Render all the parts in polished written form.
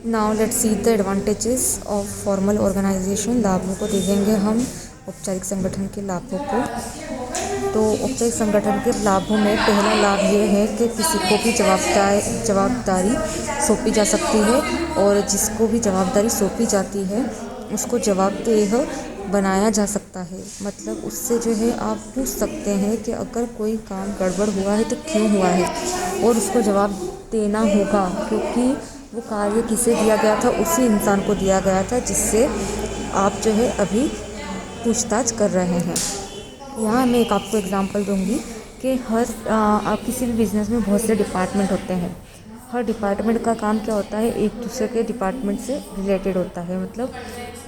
Now let's see the advantages of formal organisation. लाभों को देखेंगे हम औपचारिक संगठन के लाभों को। तो औपचारिक संगठन के लाभों में पहला लाभ ये है कि किसी को भी जवाबदारी सौंपी जा सकती है और जिसको भी जवाबदारी सौंपी जाती है उसको जवाबदेह बनाया जा सकता है। मतलब उससे जो है आप पूछ सकते हैं कि अगर कोई काम गड़बड़ हुआ है तो क्यों हुआ है, और उसको जवाब देना होगा क्योंकि वो कार्य किसे दिया गया था, उसी इंसान को दिया गया था जिससे आप जो है अभी पूछताछ कर रहे हैं। यहाँ मैं एक आपको एग्जांपल दूंगी कि किसी भी बिज़नेस में बहुत से डिपार्टमेंट होते हैं। हर डिपार्टमेंट का काम क्या होता है, एक दूसरे के डिपार्टमेंट से रिलेटेड होता है। मतलब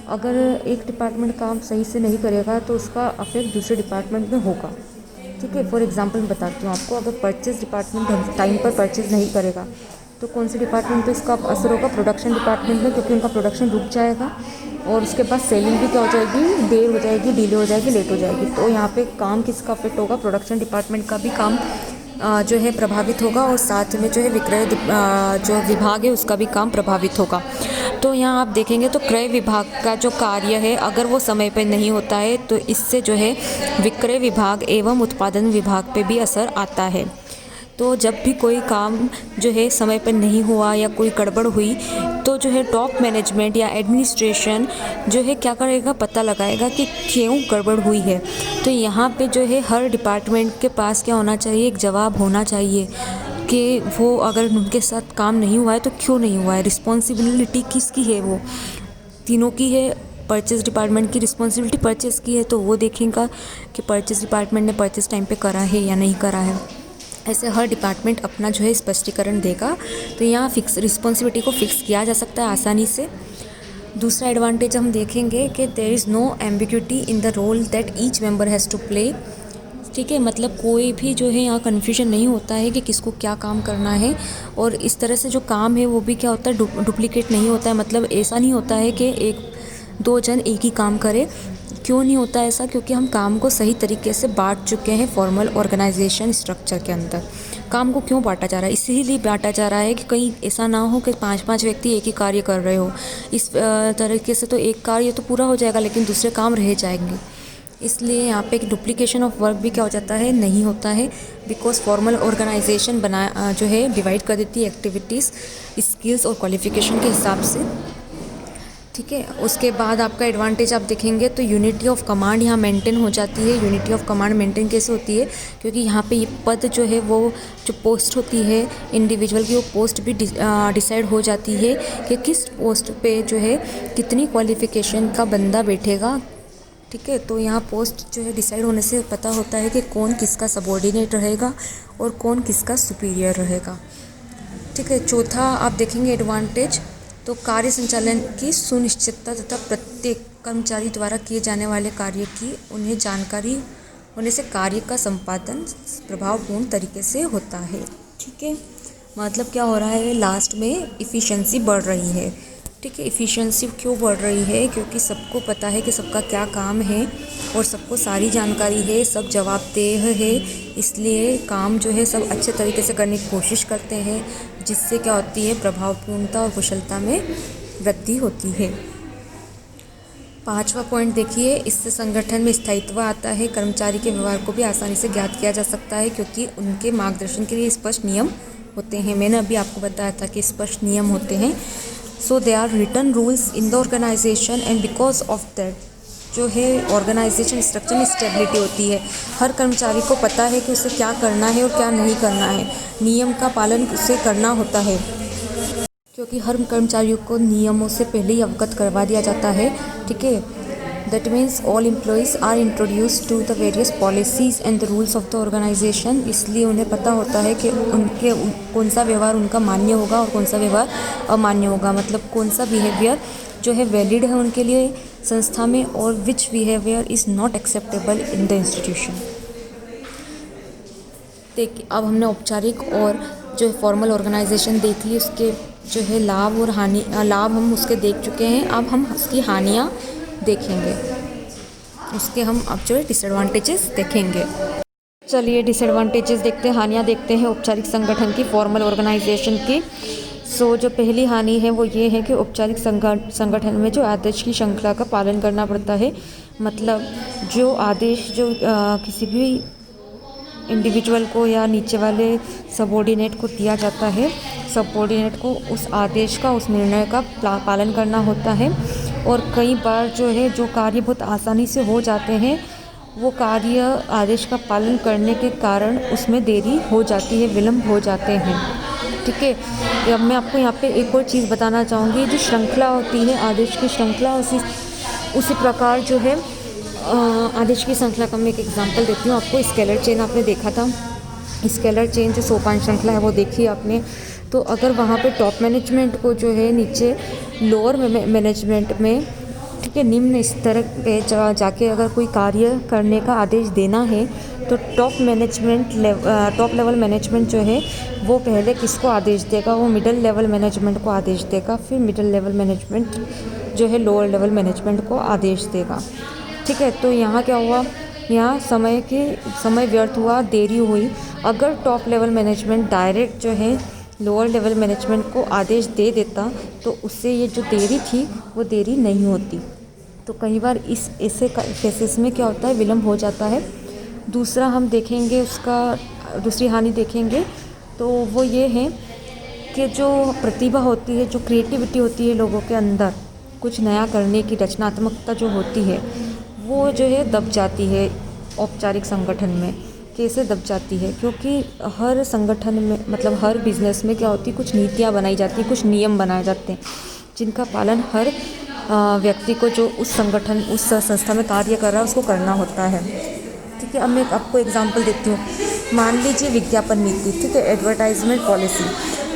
अगर एक डिपार्टमेंट काम सही से नहीं करेगा तो उसका अफेक्ट दूसरे डिपार्टमेंट में होगा। ठीक है, फॉर एग्जांपल मैं बताती हूँ आपको। अगर परचेज़ डिपार्टमेंट टाइम पर परचेज़ नहीं करेगा तो कौन से डिपार्टमेंट पे इसका असर होगा? प्रोडक्शन डिपार्टमेंट में, क्योंकि उनका प्रोडक्शन रुक जाएगा और उसके बाद सेलिंग भी क्या हो जाएगी, देर हो जाएगी, डिले हो जाएगी, लेट हो जाएगी। तो यहाँ पे काम किसका अफेक्ट होगा? प्रोडक्शन डिपार्टमेंट का भी काम जो है प्रभावित होगा और साथ में जो है विक्रय जो विभाग है उसका भी काम प्रभावित होगा। तो यहाँ आप देखेंगे तो क्रय विभाग का जो कार्य है अगर वो समय पर नहीं होता है तो इससे जो है विक्रय विभाग एवं उत्पादन विभाग पे भी असर आता है। तो जब भी कोई काम जो है समय पर नहीं हुआ या कोई गड़बड़ हुई तो जो है टॉप मैनेजमेंट या एडमिनिस्ट्रेशन जो है क्या करेगा, पता लगाएगा कि क्यों गड़बड़ हुई है। तो यहाँ पे जो है हर डिपार्टमेंट के पास क्या होना चाहिए, एक जवाब होना चाहिए कि वो अगर उनके साथ काम नहीं हुआ है तो क्यों नहीं हुआ है, रिस्पॉन्सिबिलिटी किसकी है, वो तीनों की है। परचेज़ डिपार्टमेंट की रिस्पॉन्सिबिलिटी परचेज़ की है तो वो देखेगा कि परचेज़ डिपार्टमेंट ने परचेज़ टाइम पे करा है या नहीं करा है। ऐसे हर डिपार्टमेंट अपना जो है स्पष्टीकरण देगा। तो यहाँ फिक्स रिस्पॉन्सिबिलिटी को फिक्स किया जा सकता है आसानी से। दूसरा एडवांटेज हम देखेंगे कि there is no ambiguity in the role that each member has to play. ठीक है, मतलब कोई भी जो है यहाँ कन्फ्यूजन नहीं होता है कि किसको क्या काम करना है, और इस तरह से जो काम है वो भी क्या होता है, डुप्लीकेट नहीं होता है। मतलब ऐसा नहीं होता है कि एक दो जन एक ही काम करे। क्यों नहीं होता ऐसा? क्योंकि हम काम को सही तरीके से बांट चुके हैं फॉर्मल ऑर्गेनाइजेशन स्ट्रक्चर के अंदर। काम को क्यों बांटा जा रहा है? इसीलिए बांटा जा रहा है कि कहीं ऐसा ना हो कि 5-5 व्यक्ति एक ही कार्य कर रहे हो। इस तरीके से तो एक कार्य तो पूरा हो जाएगा लेकिन दूसरे काम रह जाएंगे। इसलिए यहाँ पे एक डुप्लीकेशन ऑफ वर्क भी क्या हो जाता है, नहीं होता है। बिकॉज फॉर्मल ऑर्गेनाइजेशन जो है डिवाइड कर देती है एक्टिविटीज़ स्किल्स और क्वालिफिकेशन के हिसाब से। ठीक है, उसके बाद आपका एडवांटेज आप देखेंगे तो यूनिटी ऑफ कमांड यहाँ मेंटेन हो जाती है। यूनिटी ऑफ कमांड मेंटेन कैसे होती है? क्योंकि यहाँ पे ये पद जो है वो जो पोस्ट होती है इंडिविजुअल की, वो पोस्ट भी डिसाइड हो जाती है कि किस पोस्ट पे जो है कितनी क्वालिफिकेशन का बंदा बैठेगा। ठीक है, तो यहाँ पोस्ट जो है डिसाइड होने से पता होता है कि कौन किसका सबॉर्डिनेट रहेगा और कौन किसका सुपीरियर रहेगा। ठीक है, चौथा आप देखेंगे एडवांटेज तो कार्य संचालन की सुनिश्चितता तथा प्रत्येक कर्मचारी द्वारा किए जाने वाले कार्य की उन्हें जानकारी होने से कार्य का संपादन प्रभावपूर्ण तरीके से होता है। ठीक है, मतलब क्या हो रहा है, लास्ट में इफ़िशेंसी बढ़ रही है। ठीक है, इफ़िशेंसी क्यों बढ़ रही है? क्योंकि सबको पता है कि सबका क्या काम है और सबको सारी जानकारी है, सब जवाबदेह है, इसलिए काम जो है सब अच्छे तरीके से करने की कोशिश करते हैं, जिससे क्या होती है, प्रभावपूर्णता और कुशलता में वृद्धि होती है। पांचवा पॉइंट देखिए, इससे संगठन में स्थायित्व आता है। कर्मचारी के व्यवहार को भी आसानी से ज्ञात किया जा सकता है क्योंकि उनके मार्गदर्शन के लिए स्पष्ट नियम होते हैं। मैंने अभी आपको बताया था कि स्पष्ट नियम होते हैं। So they are written rules in the organisation and because of that जो है ऑर्गेनाइजेशन स्ट्रक्चर में स्टेबिलिटी होती है। हर कर्मचारी को पता है कि उसे क्या करना है और क्या नहीं करना है। नियम का पालन उसे करना होता है क्योंकि हर कर्मचारियों को नियमों से पहले ही अवगत करवा दिया जाता है। ठीक है, that means all employees are introduce to the various policies and the rules of the organisation. इसलिए उन्हें पता होता है कि उनके कौन सा व्यवहार उनका मान्य होगा और कौन सा व्यवहार अमान्य होगा। मतलब कौन सा बिहेवियर जो है वैलिड है उनके लिए संस्था में और which behaviour is not acceptable in the institution. देखिए, अब हमने औपचारिक और जो फॉर्मल ऑर्गेनाइजेशन देख ली, उसके जो है लाभ और हानि, लाभ हम उसके देख चुके हैं। अब हम उसकी हानियाँ देखेंगे, उसके हम अब जो है डिसएडवांटेजेस देखेंगे। चलिए डिसएडवांटेजेस देखते हैं, हानियाँ देखते हैं औपचारिक संगठन की, फॉर्मल ऑर्गेनाइजेशन की। सो जो पहली हानि है वो ये है कि औपचारिक संगठन में जो आदेश की श्रृंखला का पालन करना पड़ता है। मतलब जो आदेश जो किसी भी इंडिविजुअल को या नीचे वाले सबॉर्डिनेट को दिया जाता है, सबॉर्डिनेट को उस आदेश का, उस निर्णय का पालन करना होता है। और कई बार जो है जो कार्य बहुत आसानी से हो जाते हैं, वो कार्य आदेश का पालन करने के कारण उसमें देरी हो जाती है, विलम्ब हो जाते हैं। ठीक है, अब मैं आपको यहाँ पे एक और चीज़ बताना चाहूँगी। जो श्रृंखला होती है, आदेश की श्रृंखला, उसी प्रकार जो है आदेश की श्रृंखला का मैं एक एग्जांपल देती हूँ आपको। स्केलर चेन आपने देखा था, स्केलर चेन जो सोपान श्रृंखला है वो देखी आपने। तो अगर वहाँ पे टॉप मैनेजमेंट को जो है नीचे लोअर मैनेजमेंट में, ठीक है, निम्न स्तर पे जाके अगर कोई कार्य करने का आदेश देना है, तो टॉप लेवल मैनेजमेंट जो है वो पहले किसको आदेश देगा? वो मिडिल लेवल मैनेजमेंट को आदेश देगा। फिर मिडिल लेवल मैनेजमेंट जो है लोअर लेवल मैनेजमेंट को आदेश देगा। ठीक है, तो यहाँ क्या हुआ? यहाँ समय व्यर्थ हुआ, देरी हुई। अगर टॉप लेवल मैनेजमेंट डायरेक्ट जो है लोअर लेवल मैनेजमेंट को आदेश दे देता, तो उससे ये जो देरी थी वो देरी नहीं होती। तो कई बार इस ऐसे केसेस में क्या होता है? विलम्ब हो जाता है। दूसरा हम देखेंगे, उसका दूसरी हानि देखेंगे तो वो ये है कि जो प्रतिभा होती है, जो क्रिएटिविटी होती है लोगों के अंदर, कुछ नया करने की रचनात्मकता जो होती है, वो जो है दब जाती है औपचारिक संगठन में। कैसे दब जाती है? क्योंकि हर संगठन में, मतलब हर बिजनेस में क्या होती है? कुछ नीतियाँ बनाई जाती हैं, कुछ नियम बनाए जाते हैं, जिनका पालन हर व्यक्ति को जो उस संगठन, उस संस्था में कार्य कर रहा है, उसको करना होता है। ठीक है, अब मैं आपको एग्जांपल देती हूँ। मान लीजिए विज्ञापन नीति, ठीक है, एडवर्टाइजमेंट पॉलिसी।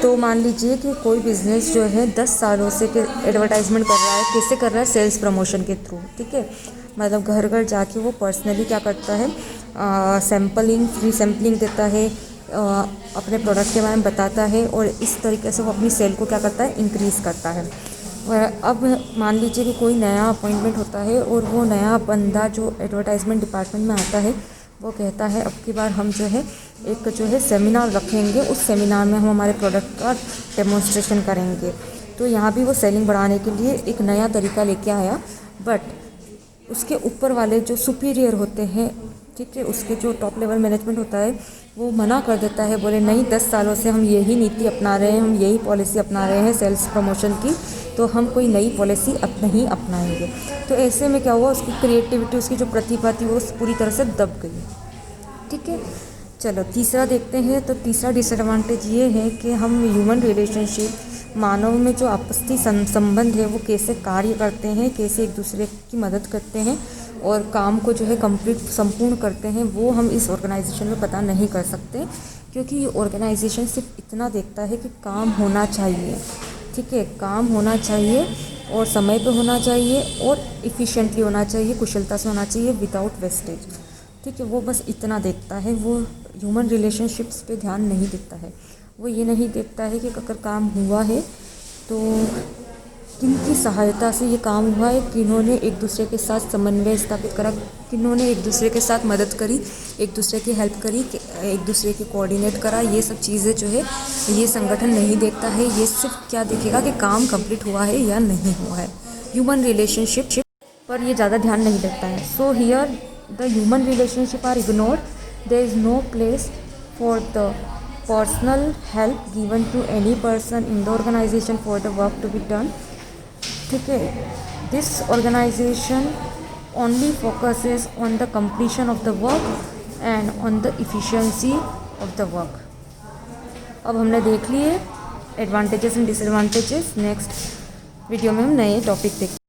तो मान लीजिए कि कोई बिज़नेस जो है 10 सालों से एडवर्टाइजमेंट कर रहा है। कैसे कर रहा है? सेल्स प्रमोशन के थ्रू। ठीक है, मतलब घर घर जाके वो पर्सनली क्या करता है? फ्री सैम्पलिंग देता है, अपने प्रोडक्ट के बारे में बताता है, और इस तरीके से वो अपनी सेल को क्या करता है? इंक्रीज़ करता है। अब मान लीजिए कि कोई नया अपॉइंटमेंट होता है, और वो नया बंदा जो एडवर्टाइजमेंट डिपार्टमेंट में आता है, वो कहता है अब की बार हम जो है एक जो है सेमिनार रखेंगे, उस सेमिनार में हम हमारे प्रोडक्ट का डेमोन्स्ट्रेशन करेंगे। तो यहाँ भी वो सेलिंग बढ़ाने के लिए एक नया तरीका लेके आया। बट उसके ऊपर वाले जो सुपीरियर होते हैं, ठीक है, उसके जो टॉप लेवल मैनेजमेंट होता है, वो मना कर देता है। बोले नहीं, 10 सालों से हम यही नीति अपना रहे हैं, हम यही पॉलिसी अपना रहे हैं सेल्स प्रमोशन की, तो हम कोई नई पॉलिसी नहीं अपनाएंगे। तो ऐसे में क्या हुआ? उसकी क्रिएटिविटी, उसकी जो प्रतिभा थी, वो पूरी तरह से दब गई। ठीक है, चलो तीसरा देखते हैं। तो तीसरा डिसएडवांटेज ये है कि हम ह्यूमन रिलेशनशिप, मानव में जो आपसी संबंध है, वो कैसे कार्य करते हैं, कैसे एक दूसरे की मदद करते हैं और काम को जो है संपूर्ण करते हैं, वो हम इस ऑर्गेनाइजेशन में पता नहीं कर सकते। क्योंकि ये ऑर्गेनाइजेशन सिर्फ इतना देखता है कि काम होना चाहिए। ठीक है, काम होना चाहिए और समय पे होना चाहिए और इफ़िशिएंटली होना चाहिए, कुशलता से होना चाहिए, विदाउट वेस्टेज। ठीक है, वो बस इतना देखता है। वो ह्यूमन रिलेशनशिप्स पे ध्यान नहीं देता है। वो ये नहीं देखता है कि अगर काम हुआ है तो किनकी सहायता से ये काम हुआ है, किन्होंने एक दूसरे के साथ समन्वय स्थापित करा, किन्होंने एक दूसरे के साथ मदद करी, एक दूसरे की हेल्प करी, एक दूसरे की कोऑर्डिनेट करा। ये सब चीज़ें जो है ये संगठन नहीं देखता है। ये सिर्फ क्या देखेगा कि काम कंप्लीट हुआ है या नहीं हुआ है। ह्यूमन रिलेशनशिप पर ये ज़्यादा ध्यान नहीं देता है। So here the human relationship are ignored. There is no place for the personal help given to any person in the organization for the work to be done. ठीक है, this organization only focuses on the completion of the work and on the efficiency of the work. अब हमने देख लिए advantages and disadvantages. Next video में हम नए topic देखते हैं।